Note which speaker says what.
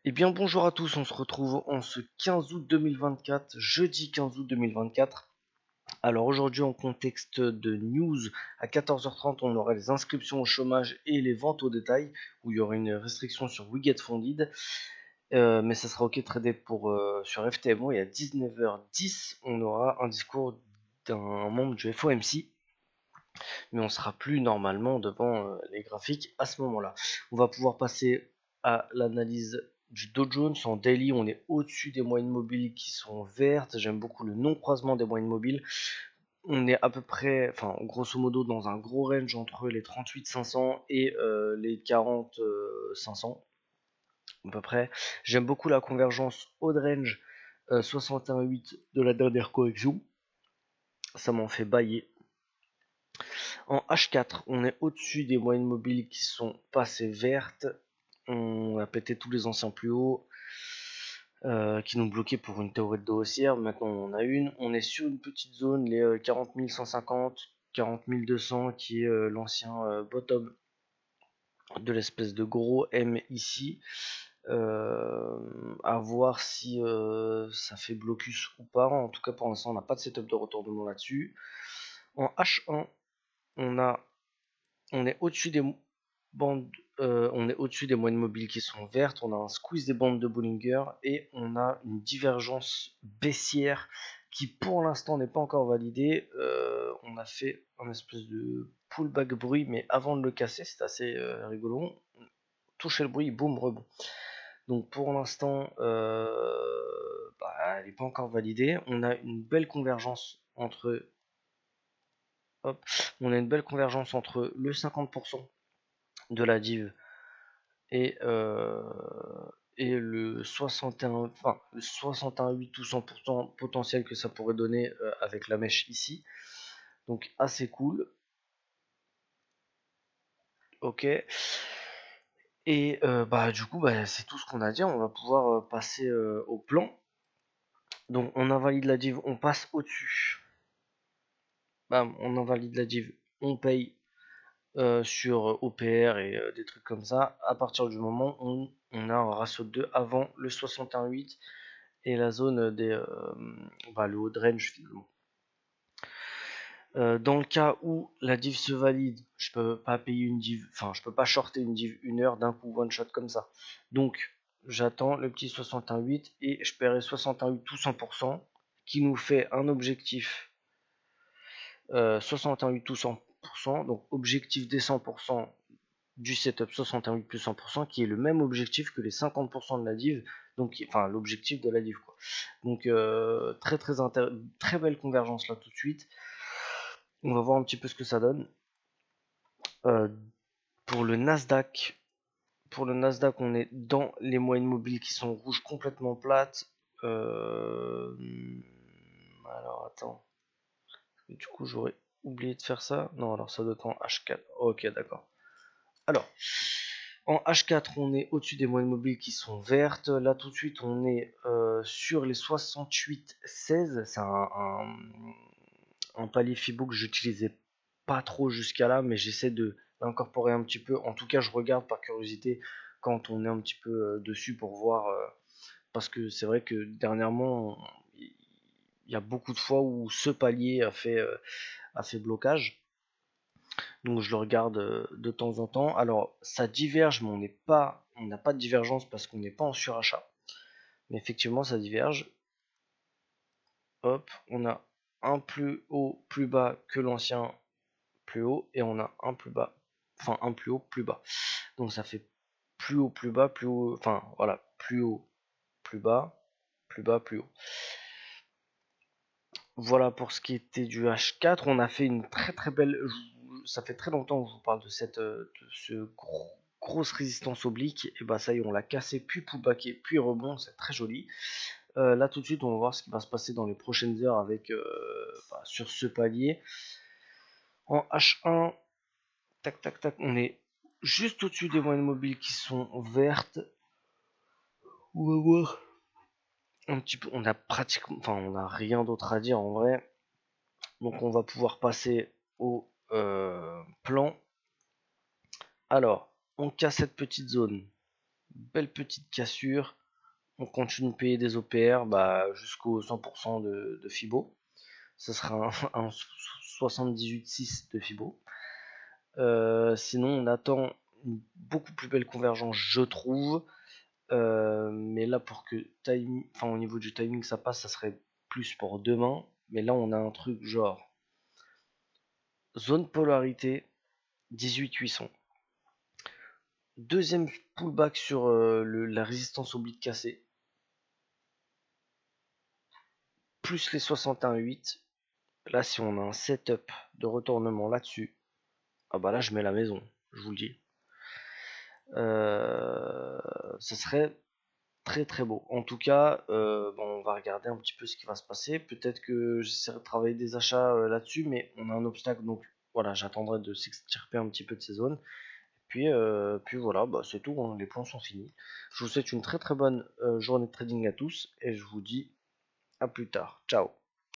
Speaker 1: Eh bien bonjour à tous, on se retrouve en ce 15 août 2024, jeudi 15 août 2024. Alors aujourd'hui en contexte de news, à 14h30 on aura les inscriptions au chômage et les ventes au détail, où il y aura une restriction sur We Get Funded, mais ça sera ok tradé sur FTMO, et à 19h10 on aura un discours d'un membre du FOMC, mais on sera plus normalement devant les graphiques à ce moment-là. On va pouvoir passer à l'analyse du Dow Jones. En daily, on est au-dessus des moyennes mobiles qui sont vertes. J'aime beaucoup le non-croisement des moyennes mobiles. On est à peu près, enfin grosso modo, dans un gros range entre les 38 500 et les 40 500 à peu près. J'aime beaucoup la convergence haut de range 61,8 de la dernière correction. Ça m'en fait bailler. En H4, on est au-dessus des moyennes mobiles qui sont passées vertes. On a pété tous les anciens plus hauts qui nous bloquaient pour une théorie de dos haussière. Maintenant, on en a une. On est sur une petite zone, les 40 150, 40 200, qui est l'ancien bottom de l'espèce de gros M ici. À voir si ça fait blocus ou pas. En tout cas, pour l'instant, on n'a pas de setup de retournement là-dessus. En H1, on est au-dessus des bandes, on est au-dessus des moyennes mobiles qui sont vertes, on a un squeeze des bandes de Bollinger et on a une divergence baissière qui pour l'instant n'est pas encore validée. On a fait un espèce de pullback bruit, mais avant de le casser, c'est assez rigolo. Toucher le bruit, boum, rebond. Donc pour l'instant, elle n'est pas encore validée. On a une belle convergence entre on a une belle convergence entre le 50% de la div et, le 61, enfin, le 61,8 ou 100% potentiel que ça pourrait donner avec la mèche ici. Donc assez cool. Ok. Et du coup, c'est tout ce qu'on a à dire. On va pouvoir passer au plan. Donc on invalide la div, on passe au-dessus. Bam, on invalide la div, on paye sur OPR et des trucs comme ça. À partir du moment où on a un ratio de 2 avant le 61,8 et la zone le haut de range finalement. Dans le cas où la div se valide, je peux pas payer une div, enfin je peux pas shorter une div 1 heure d'un coup one shot comme ça. Donc j'attends le petit 61,8 et je paierai 61,8 tout 100% qui nous fait un objectif 61,8 tout 100%, donc objectif des 100% du setup 61,8 plus 100% qui est le même objectif que les 50% de la div, donc enfin l'objectif de la div quoi. Donc très belle convergence là tout de suite. On va voir un petit peu ce que ça donne. Euh, pour le Nasdaq, on est dans les moyennes mobiles qui sont rouges complètement plates. Alors attends, du coup j'aurais oublié de faire ça. Non, alors ça doit être en H4. Ok, d'accord. Alors, en H4, on est au-dessus des moyennes mobiles qui sont vertes. Là, tout de suite, on est sur les 68,16. C'est un palier Fibo que j'utilisais pas trop jusqu'à là, mais j'essaie de l'incorporer un petit peu. En tout cas, je regarde par curiosité quand on est un petit peu dessus pour voir. Parce que c'est vrai que dernièrement, il y a beaucoup de fois où ce palier a fait blocage. Donc je le regarde de temps en temps. Alors ça diverge, mais on n'a pas de divergence parce qu'on n'est pas en surachat. Mais effectivement ça diverge. Hop, on a un plus haut plus bas que l'ancien plus haut et on a un plus bas, enfin un plus haut plus bas. Donc ça fait plus haut plus bas, plus haut, enfin voilà, plus haut plus bas, plus bas plus haut. Voilà pour ce qui était du H4. On a fait une très très belle. Ça fait très longtemps que je vous parle de ce grosse résistance oblique. Et bah ça y est, on l'a cassé, puis pullbacké, puis rebond. C'est très joli. Là tout de suite, on va voir ce qui va se passer dans les prochaines heures avec sur ce palier. En H1, tac tac tac, on est juste au-dessus des moyennes mobiles qui sont vertes. On va voir un petit peu. On a pratiquement, enfin on a rien d'autre à dire en vrai. Donc on va pouvoir passer au plan. Alors, on casse cette petite zone belle petite cassure. On continue de payer des OPR jusqu'au 100% de Fibo. Ce sera un 78,6 de Fibo. Sinon, on attend une beaucoup plus belle convergence, je trouve. Mais là, pour que au niveau du timing ça passe, ça serait plus pour demain. Mais là, on a un truc genre zone polarité 18,800. Deuxième pullback sur la résistance oblique cassée. Plus les 61,8. Là, si on a un setup de retournement là-dessus, ah bah là, je mets la maison, je vous le dis. Ce serait très très beau. En tout cas, on va regarder un petit peu ce qui va se passer. Peut-être que j'essaierai de travailler des achats là-dessus, mais on a un obstacle, donc voilà, j'attendrai de s'extirper un petit peu de ces zones. Puis voilà, c'est tout, hein, les points sont finis. Je vous souhaite une très très bonne journée de trading à tous et je vous dis à plus tard. Ciao.